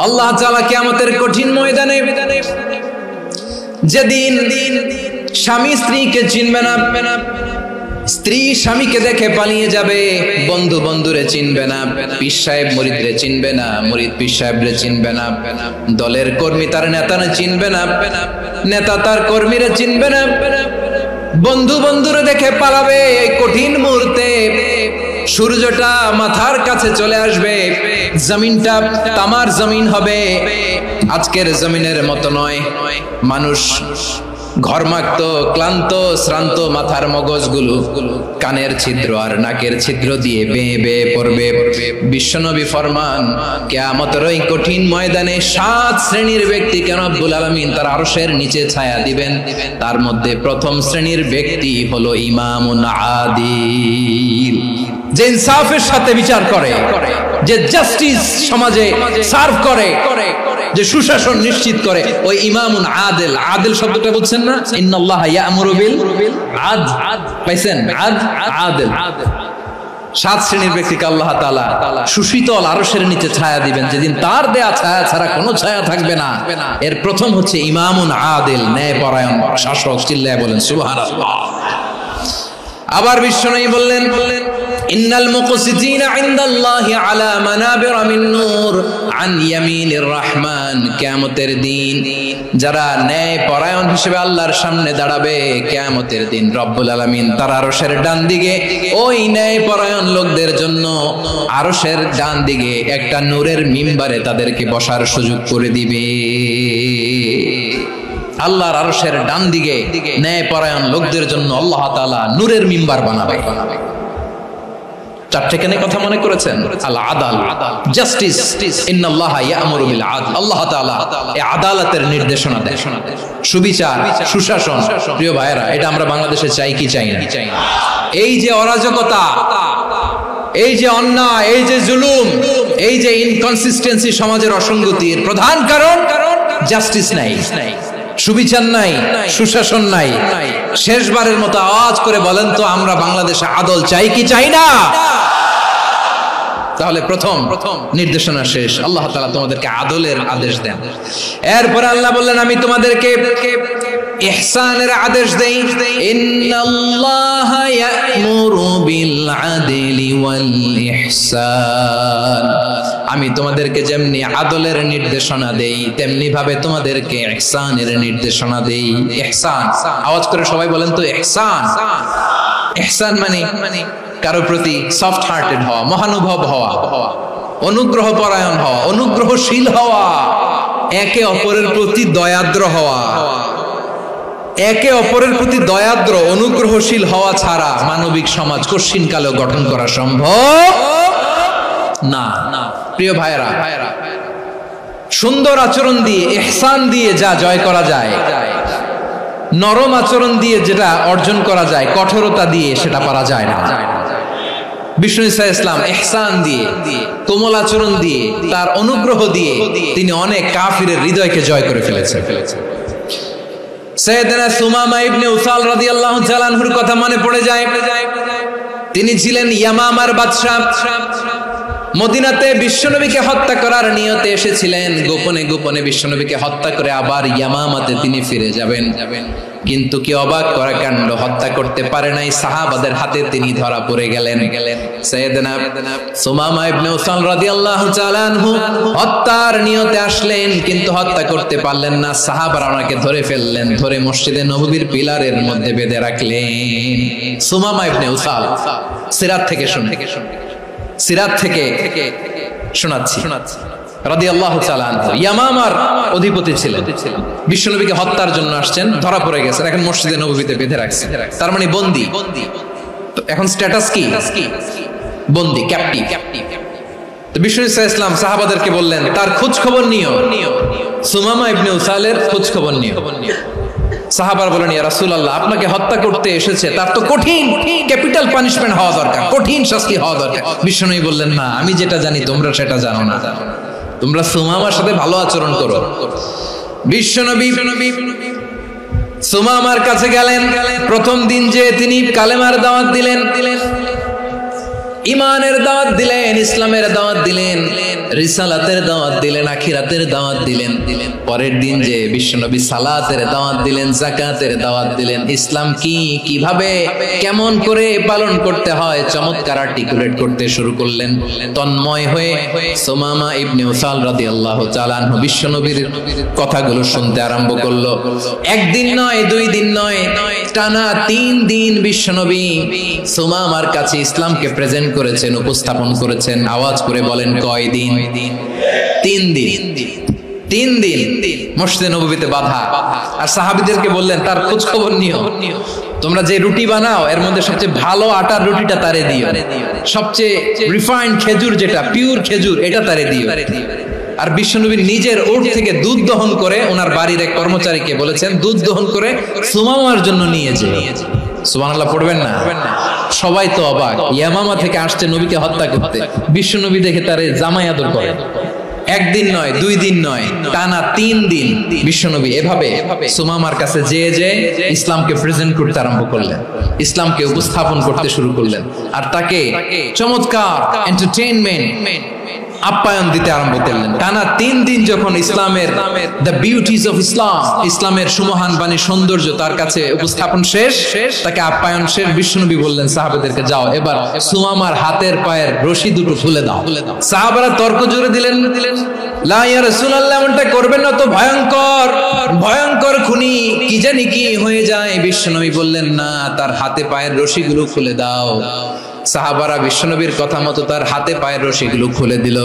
আল্লাহ তাআলা কিয়ামতের কঠিন ময়দানে যেদিন স্বামী স্ত্রীকে চিনবে না, স্ত্রী স্বামীকে দেখে পালিয়ে যাবে, বন্ধু বন্ধুরে চিনবে না, পীর সাহেব মুরিদরে চিনবে না, মুরিদ পীর সাহেবরে চিনবে না, দলের কর্মী তার নেতারে চিনবে না, নেতা তার কর্মীরে চিনবে না, বন্ধু বন্ধুরে দেখে পালাবে। এই কঠিন মুহূর্তে সূর্যটা মাথার কাছে চলে আসবে, জমিনটা তামার জমিন হবে, আজকের জমিনের মতো নয়। মানুষ ঘর্মাক্ত, ক্লান্ত, শ্রান্ত মাথার মগজগুলো কানের ছিদ্র আর নাকের ছিদ্র দিয়ে বেয়ে বেয়ে পড়বে। বিশ্বনবী ফরমান, কিয়ামতের ওই কঠিন ময়দানে 7 শ্রেণীর ব্যক্তিকে রব্বুল আলামিন তার আরশের নিচে ছায়া দিবেন। তার মধ্যে প্রথম শ্রেণীর ব্যক্তি হলো ইমামুন আদিল, যে ইনসাফের সাথে বিচার করে, যে জাস্টিস সমাজে সার্ভ করে, যে সুশাসন নিশ্চিত করে, ওই ইমামুন আদিল। আদিল শব্দটা বুঝছেন না? ইন্নাল্লাহা ইয়া'মুরু বিল আদল, পাইছেন? আদিল। 7 শ্রেণীর ব্যক্তিকে আল্লাহ তাআলা সুশীতল আরশের নিচে ছায়া দিবেন, যেদিন তার দেয়া ছায়া ছাড়া কোনো ছায়া থাকবে না। এর প্রথম হচ্ছে ইমামুন আদিল, ন্যায়পরায়ণ শাসক। চিল্লায় বলেন সুবহানাল্লাহ। আবার বিশ্বনবী বললেন, ইন্নাল মুকসিতিনা ইনদাল্লাহি আলা মানাবিরা মিন নূর আন ইয়ামিনির রহমান। কিয়ামতের দিন যারা ন্যায়পরায়ণ হিসেবে আল্লাহর সামনে দাঁড়াবে, কিয়ামতের দিন রব্বুল আলামিন তার আরশের ডান দিকে ওই ন্যায়পরায়ণ লোকদের জন্য আরশের ডান দিকে একটা নূরের মিম্বারে তাদেরকে বসার সুযোগ করে দিবে। আল্লাহর আরশের ডান দিকে ন্যায়পরায়ণ লোকদের জন্য আল্লাহ তাআলা নূরের মিম্বার বানাবে। 4টে কেন কথা মনে করেছেন? আল আদাল, জাস্টিস, ইন্নাল্লাহা ইয়া'মুরু বিল আদল। আল্লাহ তাআলা এই আদালতের নির্দেশনা দেন, সুবিচার, সুশাসন। প্রিয় ভাইরা, এটা আমরা বাংলাদেশে চাই কি চাই না? এই যে অরাজকতা, এই যে অন্যায়, এই যে জুলুম, এই যে ইনকনসিস্টেন্সি সমাজের অসঙ্গতির প্রধান কারণ জাস্টিস নাই, সুবিচার নাই, সুশাসন নাই। শেষবারের মতো আওয়াজ করে বলেন তো, আমরা বাংলাদেশে আদল চাই কি চাই না? তাহলে প্রথম নির্দেশনা শেষ। আল্লাহ তাআলা তোমাদেরকে আদলের আদেশ দেন। এরপর আল্লাহ বললেন, আমি তোমাদেরকে ইহসানের আদেশ দেই। ইন্নাল্লাহা ইয়া'মুরু বিল আদলি ওয়াল ইহসান। আমি তোমাদেরকে যেমনি আদলের নির্দেশনা দেই, তেমনি ভাবে তোমাদেরকে ইহসানের নির্দেশনা দেই। ইহসান, আওয়াজ করে সবাই বলেন তো ইহসান। ইহসান মানে কারো প্রতি সফট হার্টেড হওয়া, মহানুভব হওয়া, অনুগ্রহ পরায়ণ হওয়া, অনুগ্রহশীল হওয়া, একে অপরের প্রতি দয়াদ্র হওয়া। একে অপরের প্রতি দয়াদ্র, অনুগ্রহশীল হওয়া ছাড়া মানবিক সমাজ কশিনকালেও গঠন করা সম্ভব না। প্রিয় ভাইরা, সুন্দর আচরণ দিয়ে, ইহসান দিয়ে যা জয় করা যায়, নরম আচরণ দিয়ে যেটা অর্জন করা যায়, কঠোরতা দিয়ে সেটা পারা যায় না। বিষ্ণু ঈসা ইসলাম ইহসান দিয়ে, কোমল আচরণ দিয়ে, তার অনুগ্রহ দিয়ে তিনি অনেক কাফিরের হৃদয়কে জয় করে ফেলেছেন। সাইয়েদনা সুমামা ইবনে উসাল রাদিয়াল্লাহু তাআলা আনহুর কথা মনে পড়ে যায়। তিনি ছিলেন ইয়ামামার বাদশা। মদিনাতে বিশ্বনবীকে হত্যা করার নিয়তে এসেছিলেন। গোপনে গোপনে বিশ্বনবীকে হত্যা করে আবার ইয়ামামাতে তিনি ফিরে যাবেন। কিন্তু কি অবাক করা কাণ্ড, হত্যা করতে পারে নাই, সাহাবাদের হাতে তিনি ধরা পড়ে গেলেন। সাইয়েদনা সুমামা ইবনে উসাল রাদিয়াল্লাহু তাআলা আনহু হত্যার নিয়তে আসলেন, কিন্তু হত্যা করতে পারলেন না। সাহাবারা ওনাকে ধরে ফেললেন, ধরে মসজিদে নববীর পিলারের মধ্যে বেঁধে রাখলেন। সুমামা ইবনে উসাল, সিরাত থেকে শুনে, সিরাত থেকে শোনাচ্ছি, রাদিয়াল্লাহু তাআলা আনহু ইয়ামামার অধিপতি ছিলেন। বিশ্বনবীকে হত্যার জন্য আসছেন, ধরা পড়ে গেছেন, এখন মসজিদে নববীতে বেঁধে রাখছেন। তার মানে বন্দী। তো এখন স্ট্যাটাস কি? বন্দী, ক্যাপটিভ। তো বিষ্ণু ঈসা ইসলাম সাহাবাদেরকে বললেন, তার খোঁজ খবর নিও, সুমামা ইবনে উসালের খোঁজ খবর নিও। সাহাবারা বলেন, ইয়া রাসূলুল্লাহ, আপনাকে হত্যা করতে এসেছে, তার তো কঠিন ক্যাপিটাল পানিশমেন্ট হওয়া দরকার, কঠিন শাস্তি হওয়া দরকার। বিশ্বনবী বললেন, না, আমি যেটা জানি তোমরা সেটা জানো না, তোমরা সুমামার সাথে ভালো আচরণ করো। বিশ্বনবী সুমামার কাছে গেলেন। প্রথম দিন যে তিনি কালেমার দাওয়াত দিলেন, ইমানের দাওয়াত দিলেন, ইসলামের দাওয়াত দিলেন, রিসালাতের দাওয়াত দিলেন, আখিরাতের দাওয়াত দিলেন। পরের দিন যে বিশ্বনবী সালাতের দাওয়াত দিলেন, যাকাতের দাওয়াত দিলেন। ইসলাম কি, কিভাবে, কেমন করে পালন করতে হয় চমৎকার আর্টিকুলেট করতে শুরু করলেন। তন্ময় হয়ে সুমামা ইবনে উসাল রাদিয়াল্লাহু তাআলা আনহু বিশ্বনবীর কথাগুলো শুনতে আরম্ভ করলো। একদিন নয়, 2 দিন নয়, টানা 3 দিন বিশ্বনবী সুমামার কাছে ইসলামকে প্রেজেন্ট করেছেন, উপস্থাপন করেছেন। আওয়াজ করে বলেন কয় দিন? 3 দিন। 3 দিন মসজিদে নববীতে বাধা। আর সাহাবীদেরকে বললেন তার খোঁজ খবর নিও, তোমরা যে রুটি বানাও এর মধ্যে সবচেয়ে ভালো আটার রুটিটা তারে দিও, সবচেয়ে রিফাইন্ড খেজুর যেটা পিওর খেজুর এটা তারে দিও। আর বিশ্বনবী নিজের ওট থেকে দুধ দহন করে ওনার বাড়ির এক কর্মচারীকে বলেছেন দুধ দহন করে সুমামার জন্য নিয়ে যেও। সুবহানাল্লাহ পড়বেন না? সবাই তো অবাক, ইয়ামামা থেকে আসছে নবীকে হত্যা করতে, বিশ্বনবী দেখে তারে জামাই আদর করে। একদিন নয়, 2 দিন নয়, টানা 3 দিন বিশ্বনবী এভাবে সুমামার কাছে যেয়ে ইসলামকে প্রেজেন্ট করতে আরম্ভ করলেন, ইসলামকে উপস্থাপন করতে শুরু করলেন। আর তাকে চমৎকার এন্টারটেইনমেন্ট, আপ্যায়ন দিতে আরম্ভ করলেন। টানা 3 দিন যখন ইসলামের দ্য বিউটিজ অফ ইসলাম, ইসলামের সুমহান বাণী, সৌন্দর্য তার কাছে উপস্থাপন শেষ, তাকে আপ্যায়ন শেষ, বিশ্বনবী বললেন সাহাবাদেরকে যাও এবার সুমামার হাতের পায়ের রশি দুটো খুলে দাও। সাহাবারা তর্ক জুড়ে দিলেন, লা ইয়া রাসূলুল্লাহ, এমনটা করবেন না তো, ভয়ঙ্কর ভয়ঙ্কর খুনি, কি জানি কি হয়ে যায়। বিশ্বনবী বললেন না, তার হাতে পায়ের রশিগুলো খুলে দাও। সাহাবারা বিশ্বনবীর কথা মতো তার হাতে পায়ের রশিগুলো খুলে দিল।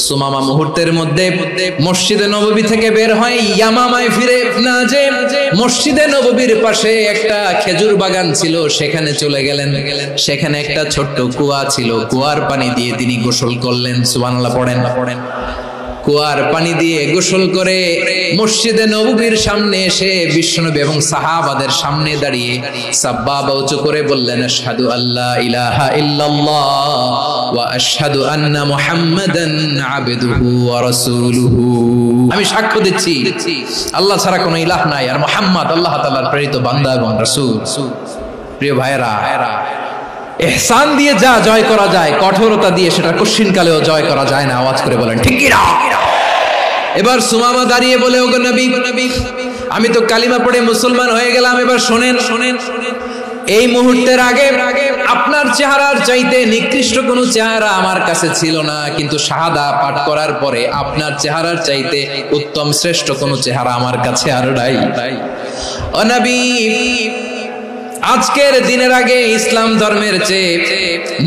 সুমামা মুহূর্তের মধ্যে মসজিদে নববী থেকে বের হয়, ইয়ামামায় ফিরে না যে মসজিদে নববীর পাশে একটা খেজুর বাগান ছিল সেখানে চলে গেলেন। সেখানে একটা ছোট্ট কুয়া ছিল, কুয়ার পানি দিয়ে তিনি গোসল করলেন। সুবহানাল্লাহ পড়েন। কুয়ার পানি দিয়ে গোসল করে মসজিদে নববীর সামনে এসে বিশ্বনবী এবং সাহাবাদের সামনে দাঁড়িয়ে সাব্বাবা উঁচু করে বললেন, আশহাদু আল্লা ইলাহা ইল্লাল্লাহ ওয়া আশহাদু আন্না মুহাম্মাদান আবদুহু ওয়া রাসূলুহু। আমি সাক্ষ্য দিচ্ছি আল্লাহ ছাড়া কোনো ইলাহ নাই, আর মুহাম্মদ আল্লাহ তাআলার প্রেরিত বান্দা এবং রাসূল। প্রিয় ভাইরা, ইহসান দিয়ে যা জয় করা যায়, কঠোরতা দিয়ে সেটা কঠিনকালেও জয় করা যায় না। আওয়াজ করে বলেন ঠিক কি না? এবার সুমামা দাঁড়িয়ে বলে, ওগো নবী, আমি তো কালিমা পড়ে মুসলমান হয়ে গেলাম, এবার শোনেন। এই মুহূর্তের আগে আপনার চেহারার চাইতে নিকৃষ্ট কোনো চেহারা আমার কাছে ছিল না, কিন্তু শাহাদা পাঠ করার পরে আপনার চেহারার চাইতে উত্তম শ্রেষ্ঠ কোনো চেহারা আমার কাছে আর নাই। ও নবী, আজকের দিনের আগে ইসলাম ধর্মের চেয়ে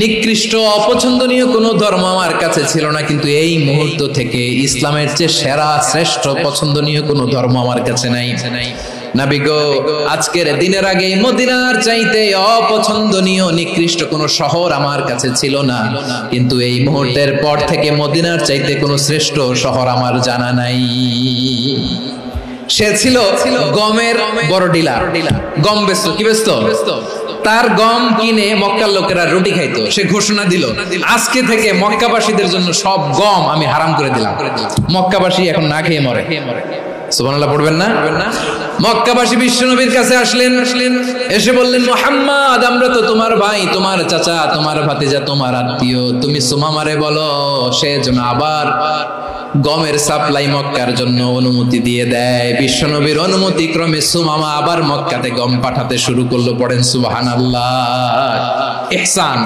নিকৃষ্ট অপছন্দনীয় কোনো ধর্ম আমার কাছে ছিল না, কিন্তু এই মুহূর্ত থেকে ইসলামের চেয়ে সেরা শ্রেষ্ঠ পছন্দনীয় কোনো ধর্ম আমার কাছে নাই। নবী গো, আজকের দিনের আগে মদিনার চাইতে অপছন্দনীয় নিকৃষ্ট কোনো শহর আমার কাছে ছিল না, কিন্তু এই মুহূর্তের পর থেকে মদিনার চাইতে কোনো শ্রেষ্ঠ শহর আমার জানা নাই। সে ছিল গমের বড় ডিলার, গম বেচতো। কি বেচতো? তার গম কিনে মক্কার লোকেরা রুটি খাইতো। সে ঘোষণা দিল, আজকে থেকে মক্কাবাসীদের জন্য সব গম আমি হারাম করে দিলাম, মক্কাবাসী এখন না খেয়ে মরে। সুবহানাল্লাহ পড়বেন না? মক্কাবাসী বিশ্বনবীর কাছে আসলেন, এসে বললেন, মুহাম্মদ, আমরা তো তোমার ভাই, তোমার চাচা, তোমার ভাতিজা, তোমার আত্মীয়, তুমি সুমামারে বলো সে যেন আবার গমের সাপ্লাই মক্কার জন্য অনুমতি দিয়ে দেয়। বিশ্বনবীর অনুমতি ক্রমে সুমামা আবার মক্কাতে গম পাঠাতে শুরু করলো। পড়েন সুবহানাল্লাহ। ইহসান,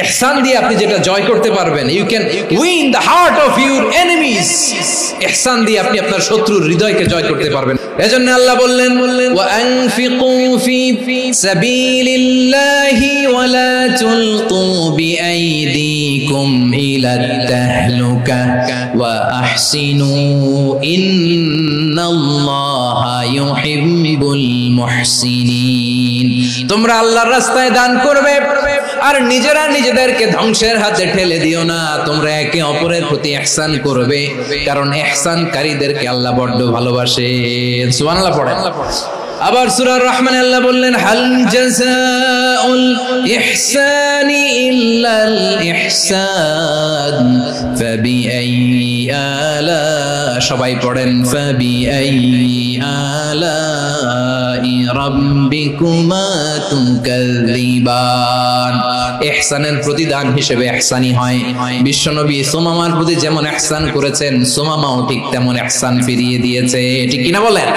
ইহসান দিয়ে আপনি যেটা জয় করতে পারবেন, you can win the heart of your enemies. ইহসান দিয়ে আপনি আপনার শত্রুর হৃদয়কে জয় করতে পারবেন। এজন্য আল্লাহ বললেন, ওয়া আনফিকু ফি সাবিলিল্লাহি ওয়া লা তুলকু বিআইদিকুম ইলাত তাহলুকা ওয়া আহসিনু ইন্নাল্লাহা ইউহিব্বুল মুহসিনিন। তোমরা আল্লাহর রাস্তায় দান করবে আর নিজেরা নিজেদেরকে ধ্বংসের হাতে ঠেলে দিও না। তোমরা একে অপরের প্রতি ইহসান করবে, কারণ ইহসানকারীদেরকে আল্লাহ বড় ভালোবাসেন। সুবহানাল্লাহ পড়েন। আবার সূরা রহমানে আল্লাহ বললেন, হাল জাযাউল ইহসানি ইল্লাল ইহসান ফাবিআইয়ি আলা, সবাই পড়েন ফাবিআইয়ি আলাই রাব্বিকুমা তুকাযযিবান। ইহসানের প্রতিদান হিসেবে ইহসানি হয়। বিশ্বনবী সুমামার প্রতি যেমন ইহসান করেছেন, সুমামাও ঠিক তেমন ইহসান ফিরিয়ে দিয়েছে। ঠিক কিনা বলেন?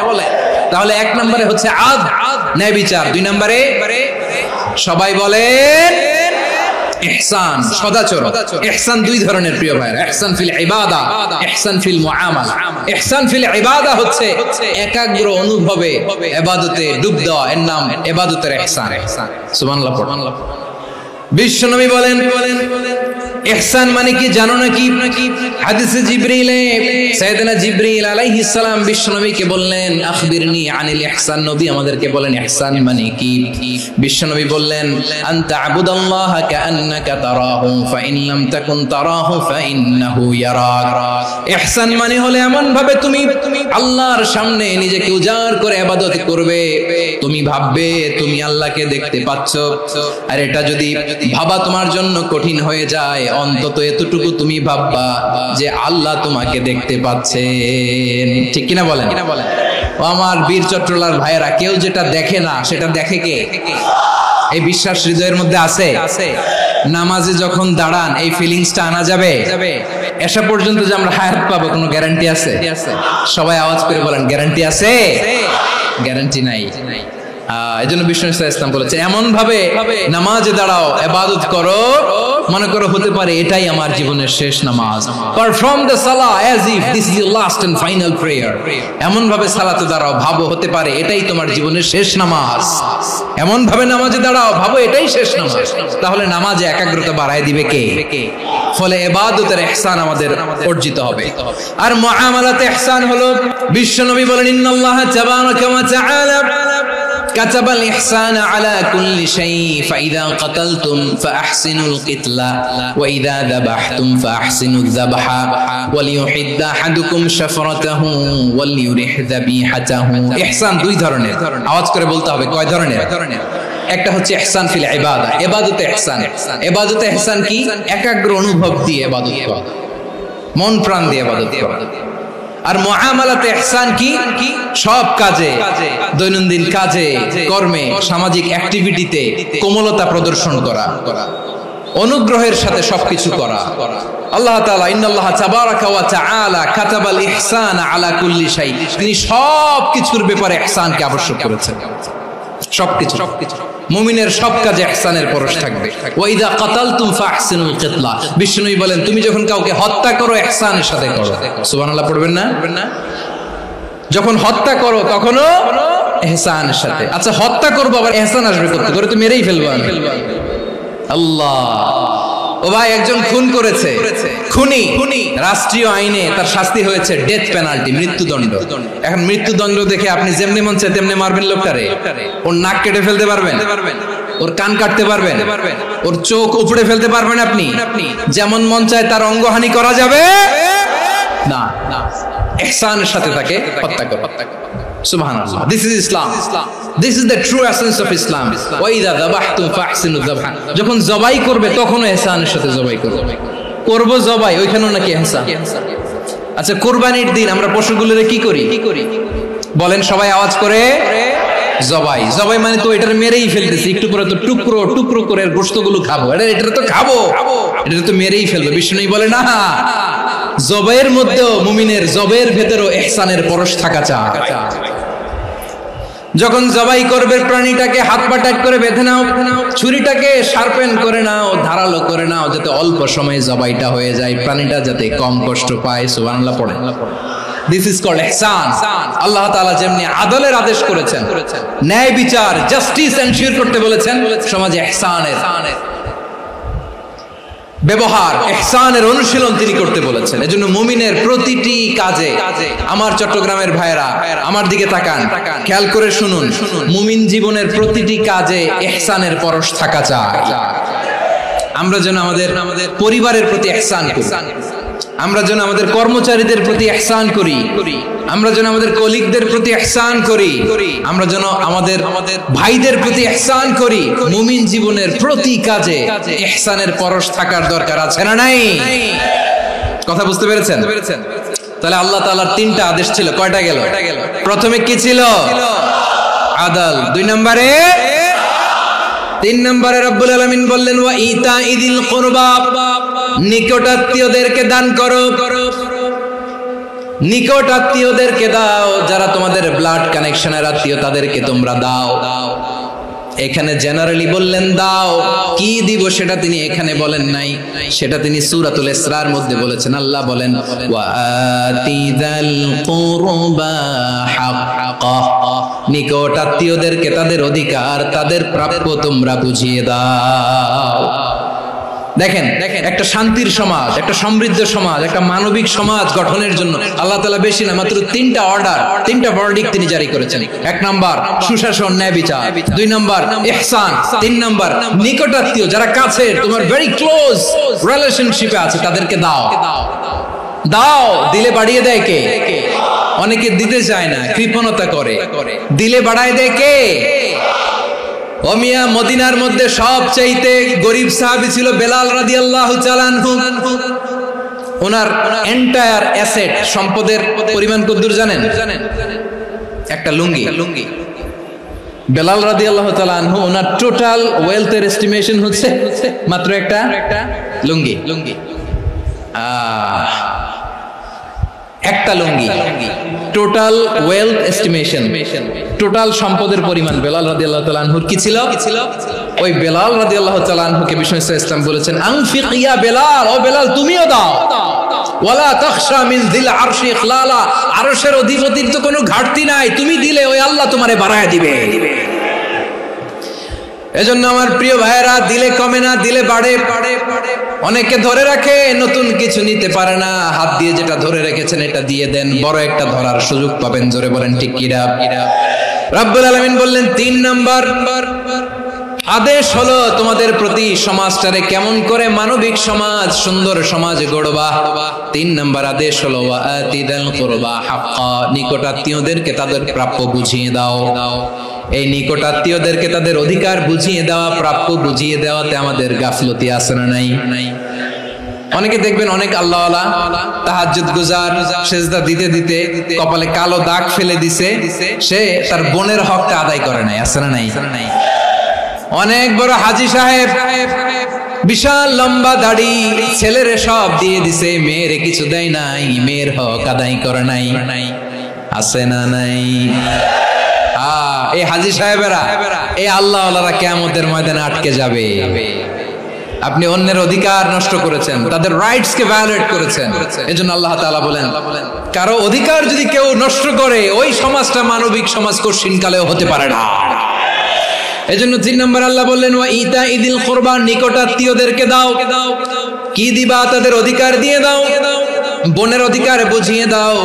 তাহলে এক নম্বরে হচ্ছে আদ, ন্যায় বিচার। দুই নম্বরে সবাই বলেন ইহসান, সদাচরণ। ইহসান দুই ধরনের প্রিয় ভাইরা, ইহসান ফিল ইবাদা, ইহসান ফিল মুআমালা। ইহসান ফিল ইবাদা হচ্ছে একাগ্র অনুভবে ইবাদতে ডুব দেওয়া, এর নাম ইবাদতের ইহসান। সুবহানাল্লাহ পড়ুন। বিশ্বনবী বলেন ইহসান মানে কি জানো নাকি? হাদিসে জিবরিলে সাইয়েদনা জিবরিল আলাইহিস সালাম বিশ্বনবীকে বললেন আখবিরনি আনিল ইহসান। নবী আমাদেরকে বলেন ইহসান মানে কি? বিশ্বনবী বললেন আনতা আবুদাল্লাহ কাআন্নাকা তারাহু ফাইন লাম তাকুন তারাহু ফাইন্নাহু ইয়ারাক। ইহসান মানে হলো এমন ভাবে তুমি আল্লাহর সামনে নিজেকে উজাড় করে ইবাদত করবে, তুমি ভাববে তুমি আল্লাহকে দেখতে পাচ্ছ। আর এটা যদি ভাবা তোমার জন্য কঠিন হয়ে যায়, অন্তত এতটুকু তুমি ভাববা যে আল্লাহ তোমাকে দেখতে পাচ্ছেন। ঠিক কিনা বলেন? ও আমার বীর চট্টলার ভাইয়েরা, কেউ যেটা দেখে না সেটা দেখে কে? এই বিশ্বাস হৃদয়ের মধ্যে আছে? নামাজে যখন দাঁড়ান এই ফিলিংসটা আনা যাবে? এসা পর্যন্ত যে আমরা হায়াত পাবো কোনো গ্যারান্টি আছে? সবাই আওয়াজ করে বলেন গ্যারান্টি আছে? গ্যারান্টি নাই। এজন্য বিষ্ণু ইসলাম বলেছে এমন ভাবে নামাজে দাঁড়াও, ইবাদত করো, মনে করো হতে পারে এটাই আমার জীবনের শেষ নামাজ। পারফর্ম দ্য সালাহ as if this is your last and final prayer. এমন ভাবে সালাতে দাঁড়াও, ভাবো হতে পারে এটাই তোমার জীবনের শেষ নামাজ। এমন ভাবে নামাজে দাঁড়াও, ভাবো এটাই শেষ নামাজ। তাহলে নামাজে একাগ্রতা বাড়ায় দিবে কে? ফলে ইবাদতের ইহসান আমাদের অর্জিত হবে। আর মুআমালাতে ইহসান হলো, বিশ্বনবী বলেন ইন্নাল্লাহা তাবারাকা ওয়া তাআলা كتب الإحسان على كل شيء فإذا قتلتم فأحسنوا القتلة وإذا ذبحتم فأحسنوا الذبح وليحد أحدكم شفرته وليرح ذبيحته। ইহসান দুই ধরনের, আওয়াজ করে বলতে হবে কয় ধরনের? একটা হচ্ছে ইহসান ফিল ইবাদা, ইবাদতে ইহসান। ইবাদতে ইহসান কি? একাগ্র অনুভব দিয়ে ইবাদত করা, মন প্রাণ দিয়ে ইবাদত করা। আর মুআমালাতে ইহসান কি? সব কাজে, দৈনন্দিন কাজে, কর্মে, সামাজিক অ্যাক্টিভিটিতে কোমলতা প্রদর্শন করা, অনুগ্রহের সাথে সবকিছু করা। আল্লাহ তাআলা ইন্নাল্লাহা তাবারাকা ওয়া তাআলা কাতাবাল ইহসানা আলা কুল্লি শাই, তিনি সব কিছুর ব্যাপারে ইহসানকে আবশ্যক করেছেন। সবকিছু, মুমিনের সব কাজে ইহসানের পরশ থাকবে। ওয়া ইযা কাতালতুম ফাহসিনুল কিতলা, বিষ্ণুই বলেন তুমি যখন কাউকে হত্যা করো ইহসানের সাথে করো। সুবহানাল্লাহ পড়বেন না? যখন হত্যা করো তখনও ইহসানের সাথে। আচ্ছা হত্যা করবো আবার ইহসান আসবে করতে করে তো মেরেই ফেলবো আমি। আল্লাহ, ও ভাই একজন খুন করেছে, খুনি, রাষ্ট্রীয় আইনে তার শাস্তি হয়েছে ডেথ পেনাল্টি, মৃত্যুদণ্ড। এখন মৃত্যুদণ্ড দেখে আপনি যেমনি মন চায় তেমনি মারবেন লোকটারে? ওর নাক কেটে ফেলতে পারবেন? ওর কান কাটতে পারবেন? ওর চোখ উপড়ে ফেলতে পারবেন আপনি? যেমন মন চায় তার অঙ্গহানি করা যাবে না। ইহসানের সাথে তাকে হত্যা করো। সুবহানাল্লাহ, this is Islam, this is the true essence of Islam. ওয়া ইযা যাবাহতুম ফাহসিনুয যাবহা, যখন জবাই করবে তখনও ইহসানের সাথে জবাই করবে। করব জবাই, ওইখানেও নাকি ইহসান। আচ্ছা কুরবানির দিন আমরা পশুগুলোরে কি করি? বলেন সবাই আওয়াজ করে। জবাই, জবাই মানে তো এটার মেরেই ফেলতেছি, একটু পরে তো টুকরো টুকরো করে গোশতগুলো খাবো, এটা তো খাবো, এটা তো মেরেই ফেলবো। বিষ্ণু বলে না, জবাইয়ের মধ্যেও মুমিনের জবের ভেতরেও ইহসানের পরশ থাকা চাই। যখন জবাই করবে প্রাণীটাকে হাত পা টাইট করে বেঁধে নাও, ছুরিটাকে শার্পেন করে নাও, ধারালো করে নাও, যাতে অল্প সময়ে জবাইটা হয়ে যায়, প্রাণীটা যাতে কম কষ্ট পায়। সুবহানাল্লাহ পড়ে। দিস ইজ কল্ড ইহসান। আল্লাহ তাআলা যেমনি আদলের আদেশ করেছেন, ন্যায় বিচার, জাস্টিস এনশিওর করতে বলেছেন, সমাজে ইহসানের ব্যবহার, ইহসানের অনুশীলন তিনি করতে বলেছেন। এজন্য মুমিনের প্রতিটি কাজে, আমার চট্টগ্রামের ভাইয়েরা আমার দিকে তাকান, খেয়াল করে শুনুন, মুমিন জীবনের প্রতিটি কাজে ইহসানের পরশ থাকা চাই। আমরা যেন আমাদের পরিবারের প্রতি ইহসান করি, আমরা যেন আমাদের কর্মচারীদের প্রতি ইহসান করি, আমরা যেন আমাদের কলিগদের প্রতি ইহসান করি, আমরা যেন আমাদের ভাইদের প্রতি ইহসান করি। মুমিন জীবনের প্রতি কাজে ইহসানের পরশ থাকার দরকার আছে না নাই? কথা বুঝতে পেরেছেন? তাহলে আল্লাহ তাআলার তিনটা আদেশ ছিল, কয়টা গেল? প্রথমে কি ছিল? আদল। 2 নম্বরে, 3 নম্বরে রব্বুল আলামিন বললেন ওয়া ইতাইদিল কুরবা, নিকটাত্মীয়দেরকে দান করো। নিকট আত্মীয়দেরকে দাও, যারা তোমাদের ব্লাড কানেকশনের আত্মীয় তাদেরকে তোমরা দাও। এখানে জেনারেলি বললেন দাও, কি দিব সেটা তিনি এখানে বলেন নাই, সেটা তিনি সূরাতুল ইসরার মধ্যে বলেছেন। আল্লাহ বলেন ওয়া আতিযাল কুরবা হাক্কাহ, নিকট আত্মীয়দেরকে তাদের অধিকার, তাদের প্রাপ্য তোমরা বুঝিয়ে দাও। দেখেন, একটা শান্তির সমাজ, একটা সমৃদ্ধ সমাজ, একটা মানবিক সমাজ গঠনের জন্য আল্লাহ তাআলা বেশি না, মাত্র 3টা অর্ডার, 3টা ভার্ডিক্ট তিনি জারি করেছেন। 1 নাম্বার সুশাসন, ন্যায় বিচার। 2 নাম্বার ইহসান। 3 নাম্বার নিকটাত্মীয়, যারা কাছের, তোমার ভেরি ক্লোজ রিলেশনশিপে আছে, তাদেরকে দাও। দাও, দিলে বাড়িয়ে দেয় কে? অনেকে দিতে চায় না, কৃপণতা করে। দিলে বাড়ায় দেয় কে? ওমিয়া মদিনার মধ্যে সবচাইতে গরিব সাহাবী ছিল বেলাল রাদিয়াল্লাহু তাআলা আনহু। ওনার এন্টায়ার অ্যাসেট, সম্পদের পরিমাণ কতদূর জানেন? একটা লুঙ্গি। বেলাল রাদিয়াল্লাহু তাআলা আনহু, ওনার টোটাল ওয়েলথের এস্টিমেশন হচ্ছে মাত্র একটা লুঙ্গি। একটা লুঙ্গি, টোটাল ওয়েলথ এস্টিমেশন, টোটাল সম্পদের পরিমাণ বেলাল রাদিয়াল্লাহু তাআলা আনহুর কি ছিল? ওই বেলাল রাদিয়াল্লাহু তাআলা আনহুকে বিষ্ণু ইসলাম বলেছেন আনফিক ইয়া বেলাল, ও বেলাল তুমিও দাও। ওয়ালা তাখশা মিন যিল আরশি ইখলালা, আরশের অধিপতির তো কোনো ঘাটতি নাই, তুমি দিলে ওই আল্লাহ তোমারে বাড়ায় দিবে। এজন্য আমার প্রিয় ভাইয়েরা, দিলে কমে না, দিলে বাড়ে। অনেকে ধরে রাখে, নতুন কিছু নিতে পারে না, হাত দিয়ে যেটা ধরে রেখেছেন এটা দিয়ে দেন, বড় একটা ধরার সুযোগ পাবেন। জোরে বলেন ঠিক কিনা? রব্বুল আলামিন বললেন 3 নাম্বার আদেশ হলো তোমাদের প্রতি সমাজটারে কেমন করে মানবিক সমাজ, সুন্দর সমাজ গড়বা। 3 নাম্বার আদেশ হলো ওয়া আতিদাল কুরবা হাক্কা, নিকটাত্মীয়দেরকে তাদের প্রাপ্য বুঝিয়ে দাও। এই নিকটাত্মীয়দেরকে তাদের অধিকার বুঝিয়ে দেওয়া, প্রাপ্য বুঝিয়ে দেওয়াতে আমাদের গাফলতি আছে না নাই? অনেকে দেখবেন অনেক আল্লাহওয়ালা, তাহাজ্জুদ গুজার, সেজদা দিতে দিতে কপালে কালো দাগ ফেলে দিছে, সে তার বোনের হকটা আদায় করে নাই। আছে না নাই? অনেক বড় হাজী সাহেব, বিশাল লম্বা দাড়ি, ছেলেরে সব দিয়ে দিছে, মেয়েরে কিছু দেয় নাই, মেয়ের হক আদায় করে নাই। আছে না নাই? এই হাজী সাহেবেরা, এই আল্লাহওয়ালারা কিয়ামতের ময়দানে আটকে যাবে। আপনি অন্যের অধিকার নষ্ট করেছেন, তাদের রাইটস কে ভায়োলেট করেছেন। এজন্য আল্লাহ তাআলা বলেন, কারো অধিকার যদি কেউ নষ্ট করে, ওই সমাজটা মানবিক সমাজ কঠিনকালেও হতে পারে না। এজন্য 3 নম্বর আল্লাহ বললেন ওয়া ইতাইদিল কুরবা, নিকটাত্মীয়দেরকে দাও। কি দিবা? তাদের অধিকার দিয়ে দাও। বোনের অধিকার বুঝিয়ে দাও,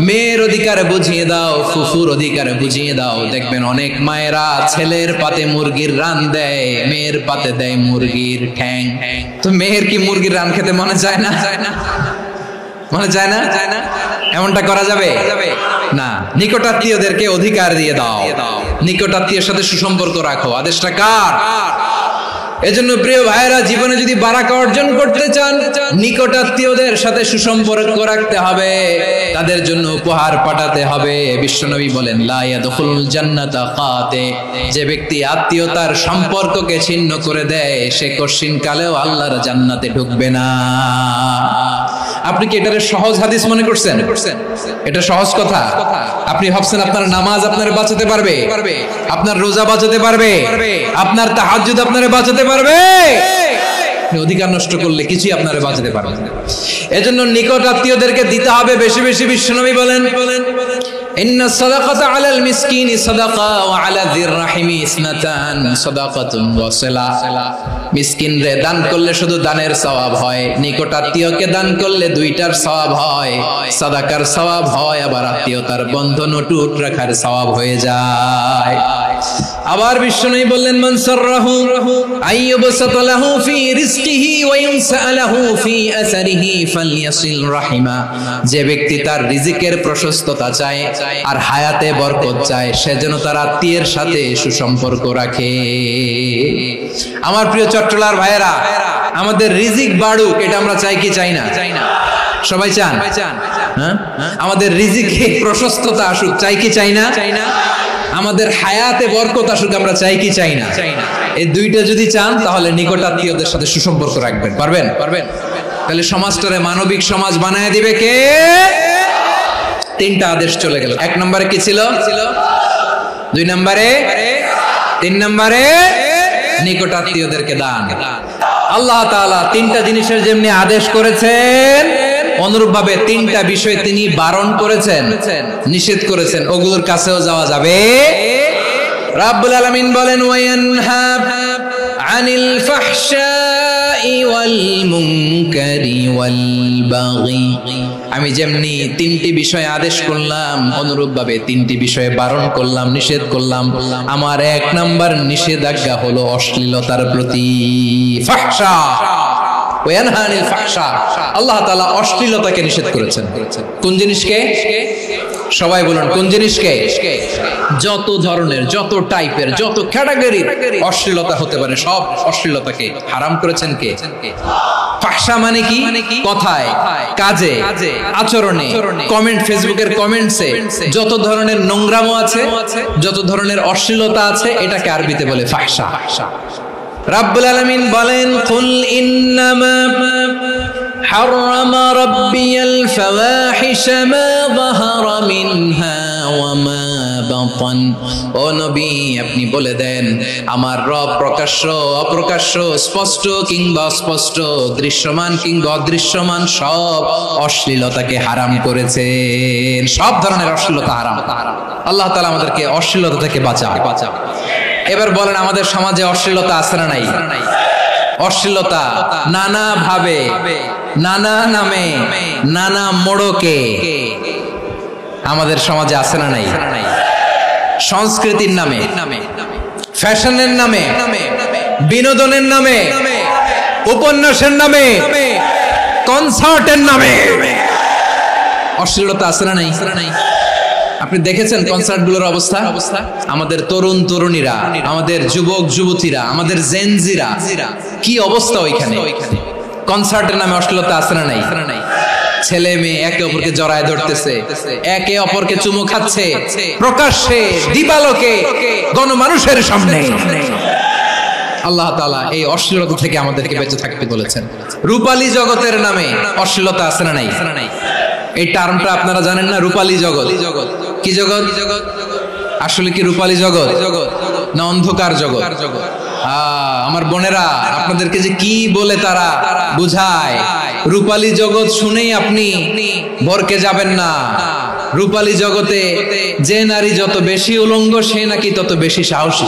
মেয়ের অধিকার বুঝিয়ে দাও, ফুফুর অধিকার বুঝিয়ে দাও। দেখবেন অনেক মায়েরা ছেলের পাতে মুরগির রান দেয়, মেয়ের পাতে দেয় মুরগির ঠ্যাং। তো মেয়ের কি মুরগির রান খেতে মনে যায় না? মনে যায় না? এমনটা করা যাবে না। নিকটাত্মীয়দেরকে অধিকার দিয়ে দাও, নিকটাত্মীয়ের সাথে সুসম্পর্ক রাখো। আদেশটা কার? এজন্য প্রিয় ভাইয়েরা, জীবনে যদি বারাকা অর্জন করতে চান, নিকটাত্মীয়দের সাথে সুসম্পর্ক রাখতে হবে, তাদের জন্য উপহার পাঠাতে হবে। বিশ্বনবী বলেন লা ইয়াদখুলুল জান্নাতা কাতে, যে ব্যক্তি আত্মীয়তার সম্পর্ককে ছিন্ন করে দেয়, সে কঠিন কালেও আল্লাহর জান্নাতে ঢুকবে না। আপনি কি এটারে সহজ হাদিস মনে করছেন? এটা সহজ কথা? আপনি ভাবছেন আপনার নামাজ আপনারে বাঁচাতে পারবে, আপনার রোজা বাঁচাতে পারবে, আপনার তাহাজ্জুদ আপনারে বাঁচাতে পারবে? অধিকার নষ্ট করলে কিছুই আপনারে বাঁচাতে পারবে না। এজন্য নিকট আত্মীয়দেরকে দিতে হবে বেশি বেশি। বিশ্বনবী বলেন ইন্না সাদাকাতা আলাল মিসকিনি সাদাকা ওয়া আলা যির রাহিমি ইসনাতান সাদাকাতুন ওয়া সিলা। মিসকিনরে দান করলে শুধু দানের সওয়াব হয়, নিকট আত্মীয়কে দান করলে 2টার সওয়াব হয়, সাদাকার সওয়াব হয়, আবার আত্মীয়তার বন্ধন অটুট রাখার সওয়াব হয়ে যায়। আবার বিশ্বনবী বললেন মান সাররাহু আইয়ুবসাতা লাহু ফি রিজকিহি ওয়া ইনসালাহু ফি আসারিহি ফালইয়াসিল রাহিমা। যে ব্যক্তি তার রিজিকের প্রশস্ততা চায় আর হায়াতে বরকত চায়, সে যেন তার আত্মীয়ের সাথে সুসম্পর্ক রাখে। আমার প্রিয় চট্টলার ভাইয়েরা, আমাদের রিজিক বাড়ুক, এটা আমরা চাই কি চাই না? সবাই চান? হ্যাঁ, আমাদের রিজিকে প্রশস্ততা আসুক, চাই কি চাই না? আমাদের হায়াতে বরকত আসুক, আমরা চাই কি চাই না? এই দুইটা যদি চান তাহলে নিকটাত্মীয়দের সাথে সুসম্পর্ক রাখবেন। পারবেন? তাহলে সমাজটারে মানবিক সমাজ বানায় দিবে কে? তিনটা আদেশ চলে গেল। 1 নম্বরে কি ছিল? 2 নম্বরে, 3 নম্বরে নিকটাত্মীয়দেরকে দান। আল্লাহ তাআলা তিনটা জিনিসের যেমনি আদেশ করেছেন, অনুরূপ ভাবে তিনটা বিষয় তিনি বারণ করেছেন, নিষেধ করেছেন, ওগুলোর কাছেও যাওয়া যাবে। রাব্বুল আলামিন বলেন, ওয়ায়ানহা আনিল ফাহশাই ওয়াল মুনকারি ওয়াল বাগি। আমি যেমনি তিনটি বিষয় আদেশ করলাম, অনুরূপ ভাবে তিনটি বিষয়ে বারণ করলাম, নিষেধ করলাম। আমার 1 নাম্বার নিষেধাজ্ঞা হলো অশ্লীলতার প্রতি। ফাহশা, ওয়ায়ানহা আনিল ফাহশা, আল্লাহ তাআলা অশ্লীলতাকে নিষেধ করেছেন। কোন জিনিসকে? সবাই বলুন, কোন জিনিসকে? যত ধরনের, যত টাইপের, যত ক্যাটাগরির অশ্লীলতা হতে পারে সব অশ্লীলতাকে হারাম করেছেন কে? ফাহশা মানে কি? কথায়, কাজে, আচরণে, কমেন্ট, ফেসবুকের কমেন্টসে যত ধরনের নোংরামো আছে, যত ধরনের অশ্লীলতা আছে, এটাকে আরবিতে বলে ফাহশা। রাব্বুল আলামিন বলেন, কুল ইন্নামা حرم ربي الفواحش ما ظهر منها وما بطن। ও নবী, আপনি বলে দেন, আমার রব প্রকাশ্য, অপ্রকাশ্য, স্পষ্ট কিংবা অস্পষ্ট, দৃশ্যমান কিংবা অদৃশ্যমান সব অশ্লীলতাকে হারাম করেছেন। সব ধরনের অশ্লীলতা হারাম। আল্লাহ তাআলা আমাদেরকে অশ্লীলতা থেকে বাঁচাও। এবার বলেন, আমাদের সমাজে অশ্লীলতা আছে না নাই? অশ্লীলতা নানা ভাবে, নানা নামে, নানা মোড়কে আমাদের সমাজে আছে না নাই? সংস্কৃতির নামে, ফ্যাশনের নামে, বিনোদনের নামে, উপন্যাসের নামে, কনসার্টের নামে অশ্লীলতা আছে না নাই? আপনি দেখেছেন কনসার্ট গুলোর অবস্থা? আমাদের তরুণ তরুণীরা, আমাদের যুবক যুবতীরা, আমাদের জেনজিরা, কি অবস্থা ওইখানে? কনসার্টের নামে অশ্লীলতা আছে না নাই? ছেলে মেয়ে একে অপরকে জড়ায় ধরতেছে, একে অপরকে চুমু খাচ্ছে, প্রকাশ্যে, দিবালোকে, গণমানুষের সামনে। আল্লাহ তাআলা এই অশ্লীলতা থেকে আমাদেরকে বেঁচে থাকতে বলেছেন। রূপালী জগতের নামে অশ্লীলতা আছে না নাই? এই টার্মটা আপনারা জানেন না? রূপালী জগৎ কি জগৎ? আসলে কি রূপালী জগৎ না অন্ধকার জগৎ? আমার বোনেরা, আপনাদেরকে যে কি বলে তারা বুঝায়, রূপালী জগৎ শুনেই আপনি ভরকে যাবেন না। রূপালী জগতে যে নারী যত বেশি উলঙ্গ, সে নাকি তত বেশি সাহসী।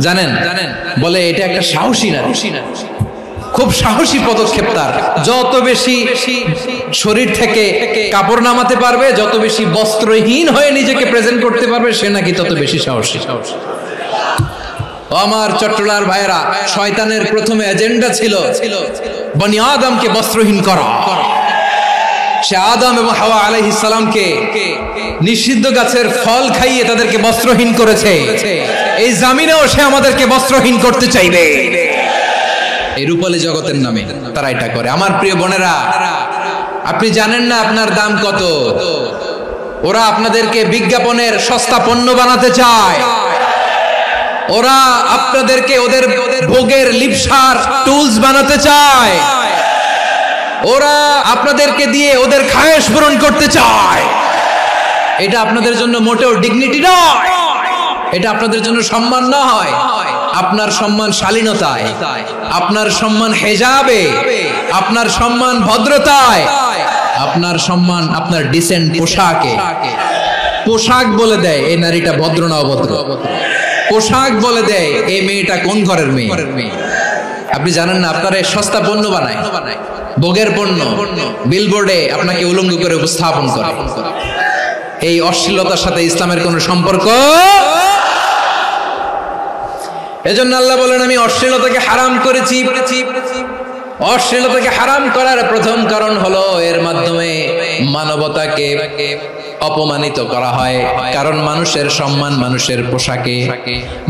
জানেন? বলে এটা একটা সাহসী নারী, খুব সাহসী পদক্ষেপ তার। যত বেশি শরীর থেকে কাপড় নামাতে পারবে, যত বেশি বস্ত্রহীন হয়ে নিজেকে প্রেজেন্ট করতে পারবে, সে নাকি তত বেশি সাহসী। আমার চট্টলার ভাইয়েরা, শয়তানের প্রথমে এজেন্ডা ছিল বনি আদমকে বস্ত্রহীন করা। সে আদম এবং হাওয়া আলাইহিস সালামকে নিষিদ্ধ গাছের ফল খাইয়ে তাদেরকে বস্ত্রহীন করেছে। এই জামিনেও সে আমাদেরকে বস্ত্রহীন করতে চাইবে। এই রূপালী জগতের নামে তারা এটা করে। আমার প্রিয় বোনেরা, আপনি জানেন না আপনার দাম কত? ওরা আপনাদেরকে বিজ্ঞাপনের সস্তা পণ্য বানাতে চায়। ওরা আপনাদেরকে ওদের ভোগের লিপসার টুলস বানাতে চায়। ওরা আপনাদেরকে দিয়ে ওদের খায়েশ পূরণ করতে চায়। এটা আপনাদের জন্য মোটেও ডিগনিটি নয়, এটা আপনাদের জন্য সম্মান নয়। আপনার সম্মান শালীনতায়, আপনার সম্মান হেজাবে, আপনার সম্মান ভদ্রতায়, আপনার সম্মান আপনার ডিসেন্ট পোশাকে। পোশাক বলে দেয় এই নারীটা ভদ্র না অভদ্র। পোশাক বলে দেয় এই মেয়েটা কোন ঘরের মেয়ে। আপনি জানেন না, আপনারা সস্তা পণ্য বানায়, ভোগের পণ্য, বিলবোর্ডে আপনাকে উলঙ্গ করে উপস্থাপন করে। এই অশ্লীলতার সাথে ইসলামের কোনো সম্পর্ক। এজন্য আল্লাহ বলেন, আমি অশ্লীলতাকে হারাম করেছি। অশ্লীলতাকে হারাম করার প্রথম কারণ হলো এর মাধ্যমে মানবতাকে অপমানিত করা হয়, কারণ মানুষের সম্মান মানুষের পোশাকে।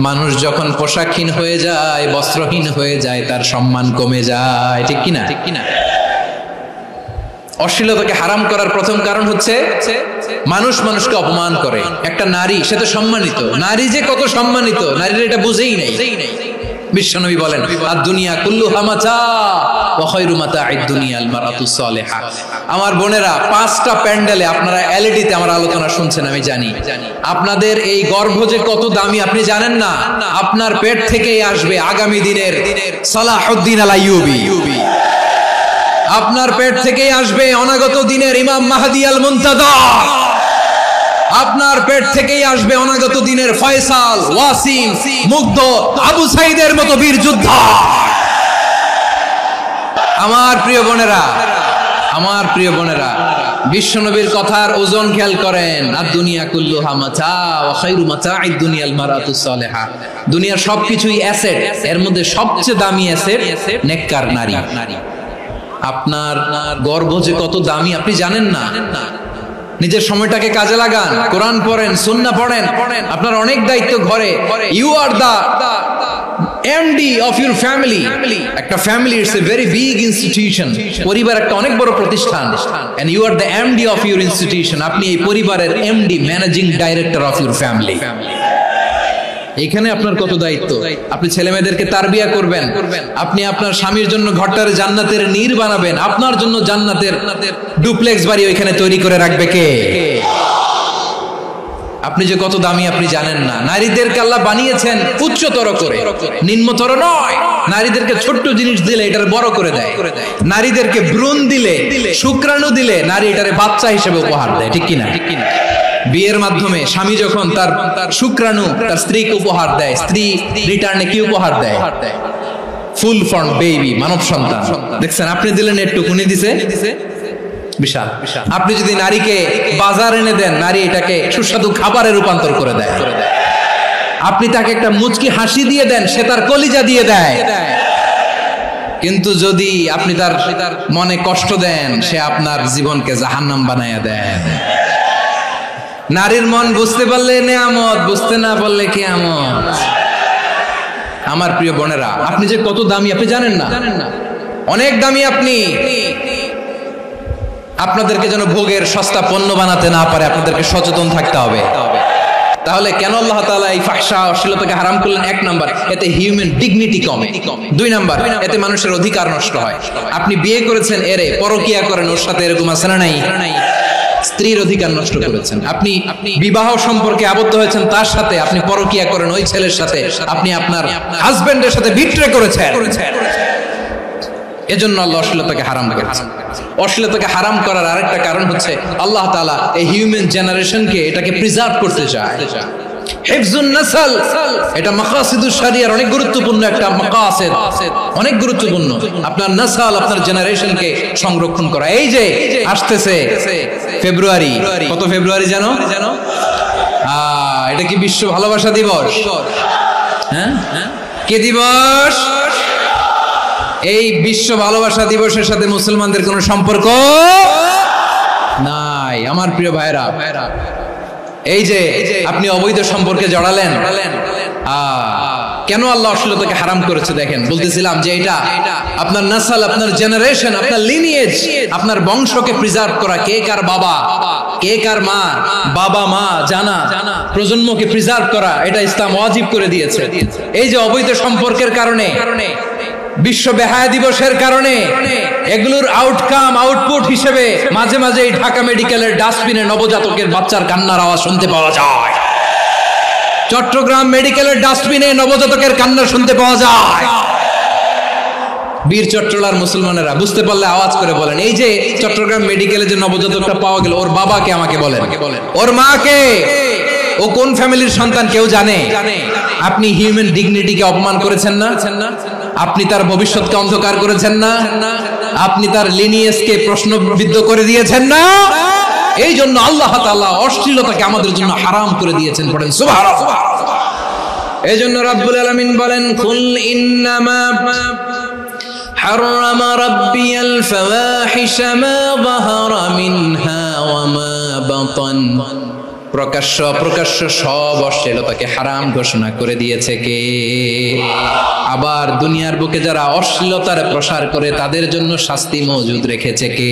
মানুষ যখন পোশাকহীন হয়ে যায়, বস্ত্রহীন হয়ে যায়, তার সম্মান কমে যায়, ঠিক কিনা? অশ্লীলতাকে হারাম করার প্রথম কারণ হচ্ছে মানুষ মানুষকে অপমান করে। একটা নারী, সে তো সম্মানিত, নারী যে কত সম্মানিত নারীরা এটা বুঝেই নাই। বিশ্বনবী বলেন আদ-দুনিয়া কুল্লুহা মাতা ওয়া খায়রু মাতা'আদ দুনিয়া আল মারআতুস সালিহা। আমার বোনেরা, 5টা প্যান্ডেলে আপনারা এলইডিতে আমার আলোচনা শুনছেন, আমি জানি। আপনাদের এই গর্ভ যে কত দামি আপনি জানেন না। আপনার পেট থেকেই আসবে আগামী দিনের সালাহুদ্দিন আল আইয়ুবী। আপনার পেট থেকেই আসবে অনাগত দিনের ইমাম মাহদী আল মুনতাযর। আপনার পেট থেকেই আসবে অনাগত দিনের ফয়সাল, ওয়াসিম, মুগ্ধ, আবু সাইদের মতো বীর যোদ্ধা। আমার প্রিয় বোনেরা, আমার প্রিয় বোনেরা, বিশ্বনবীর কথার ওজন খেয়াল করেন। আদ-দুনিয়া কুল্লুহা মাতা ওয়া খায়রু মাতা'আদ দুনিয়া আল মারআতুস সালিহা। দুনিয়ার সবকিছুই অ্যাসেট, এর মধ্যে সবচেয়ে দামি অ্যাসেট নেককার নারী। আপনার গর্ভ যে কত দামি আপনি জানেন না। নিজের সময়টাকে কাজে লাগান, কোরআন পড়েন, সুন্নাহ পড়েন। আপনার অনেক দায়িত্ব ঘরে। You are the MD of your family. একটা family it's a very big institution. পরিবার একটা অনেক বড় প্রতিষ্ঠান, and you are the MD of your institution. আপনি এই পরিবারের MD, managing director of your family. এখানে আপনার কত দায়িত্ব। আপনি ছেলে মেয়েদেরকে তারবিয়া করবেন, আপনি আপনার স্বামীর জন্য ঘরটারে জান্নাতের নীর বানাবেন, আপনার জন্য জান্নাতের ডুপ্লেক্স বাড়ি ওইখানে তৈরি করে রাখবে কে? আপনি যে কত দামি আপনি জানেন না। নারীদেরকে আল্লাহ বানিয়েছেন উচ্চতর করে, নিম্নতর নয়। নারীদেরকে ছোট্ট জিনিস দিলে এটার বড় করে দেয়। নারীদেরকে ভ্রূণ দিলে, শুক্রাণু দিলে নারী এটারে বাচ্চা হিসেবে উপহার দেয়, ঠিক কিনা? বিয়ের মাধ্যমে স্বামী যখন তার শুক্রাণু তার স্ত্রীকে উপহার দেয়, স্ত্রী রিটার্নে কি উপহার দেয়? ফুল ফর্ম বেবি, মানব সন্তান। দেখছেন, আপনি দিলেন একটুকুনি, দিছে বিশাল। আপনি যদি নারীকে বাজার এনে দেন, নারী এটাকে সুস্বাদু খাবারে রূপান্তর করে দেয়। আপনি তাকে একটা মুচকি হাসি দিয়ে দেন, সে তার কলিজা দিয়ে দেয়। কিন্তু যদি আপনি তার মনে কষ্ট দেন, সে আপনার জীবনকে জাহান্নাম বানায়া দেন। নারীর মন বুঝতে পারলে নেয়ামত, বুঝতে না পারলে কিয়ামত। আমার প্রিয় বোনেরা, আপনি যে কত দামি আপনি জানেন না। অনেক দামি আপনি। আপনাদেরকে যেন ভোগের সস্তা পণ্য বানাতে না পারে, আপনাদেরকে সচেতন থাকতে হবে। তাহলে কেন আল্লাহ তাআলা এই ফাহশা অশ্লীলতাকে হারাম করলেন? 1 নাম্বার, এতে হিউম্যান ডিগনিটি কমে। 2 নাম্বার, এতে মানুষের অধিকার নষ্ট হয়। আপনি বিয়ে করেছেন, এরে পরকিয়া করেন, ওর সাথে এরকম আছে না নাই? স্ত্রীর অধিকার নষ্ট করেছেন। আপনি বিবাহ সম্পর্কে আবদ্ধ হয়েছেন, তার সাথে আপনি পরকিয়া করেন ওই ছেলের সাথে, আপনি আপনার হাজবেন্ডের সাথে বিট্রে করেছেন। এজন্য আল্লাহ অশ্লীলতাকে হারাম করেছেন। অশ্লীলতাকে হারাম করার আরেকটা কারণ হচ্ছে আল্লাহ তাআলা এই হিউম্যান জেনারেশনকে এটাকে প্রিজার্ভ করতে চায়। হিফজুন নাসল, এটা মাকাসিদুশ শরিয়ার অনেক গুরুত্বপূর্ণ একটা মাকাসিদ, অনেক গুরুত্বপূর্ণ। আপনার নাসল, আপনার জেনারেশনকে সংরক্ষণ করা। এই যে আসতেছে ফেব্রুয়ারি, কত ফেব্রুয়ারি জানো? এটা কি বিশ্ব ভালোবাসা দিবস? হ্যাঁ, কে দিবস? এই বিশ্ব ভালোবাসা দিবসের সাথে মুসলমানদের কোনো সম্পর্ক নাই। আমার প্রিয় ভাইরা, এই যে আপনি অবৈধ সম্পর্কে জড়ালেন, কেন আল্লাহ অশ্লীলতাকে হারাম করেছে দেখেন। বলতেছিলাম যে এটা আপনার নাসল, আপনার জেনারেশন, আপনার লিনিয়েজ, আপনার বংশকে প্রিজার্ভ করা। কে কার বাবা, কে কার মা, বাবা মা জানা, প্রজন্মকে প্রিজার্ভ করা, এটা ইসলাম ওয়াজিব করে দিয়েছে। এই যে অবৈধ সম্পর্কের কারণে, বিশ্ব বেহায়া দিবসের কারণে, এগুলোর আউটকাম, আউটপুট হিসেবে মাঝে মাঝে এই ঢাকা মেডিকেলের ডাস্টবিনে নবজাতকের বাচ্চার কান্নার আওয়াজ শুনতে পাওয়া যায়। চট্টগ্রাম মেডিকেলের ডাস্টবিনে নবজাতকের কান্না শুনতে পাওয়া যায়। বীর চট্টলার মুসলমানেরা বুঝতে পারলে আওয়াজ করে বলেন, এই যে চট্টগ্রাম মেডিকেলে যে নবজাতকটা পাওয়া গেল, ওর বাবাকে আমাকে বলেন, ওর মাকে, ও কোন ফ্যামিলির সন্তান কেউ জানে? আপনি হিউম্যান ডিগনিটিকে অপমান করেছেন না? আপনি তার ভবিষ্যৎকে অন্ধকার করেছেন না? আপনি তার লিনিয়েজকে প্রশ্নবিদ্ধ করে দিয়েছেন না? এই জন্য আল্লাহ তাআলা অশ্লীলতাকে আমাদের জন্য হারাম করে দিয়েছেন। পড়েন সুবহানাল্লাহ। এই জন্য রাব্বুল আলামিন বলেন, কুল ইন্নামা حرم ربي الفواحش ما ظهر منها وما بطن গিমতন, প্রকাশ্য অপ্রকাশ্য সব অশ্লীলতাকে হারাম ঘোষণা করে দিয়েছে কে? আবার দুনিয়ার বুকে যারা অশ্লীলতার প্রসার করে তাদের জন্য শাস্তি মজুদ রেখেছে কে?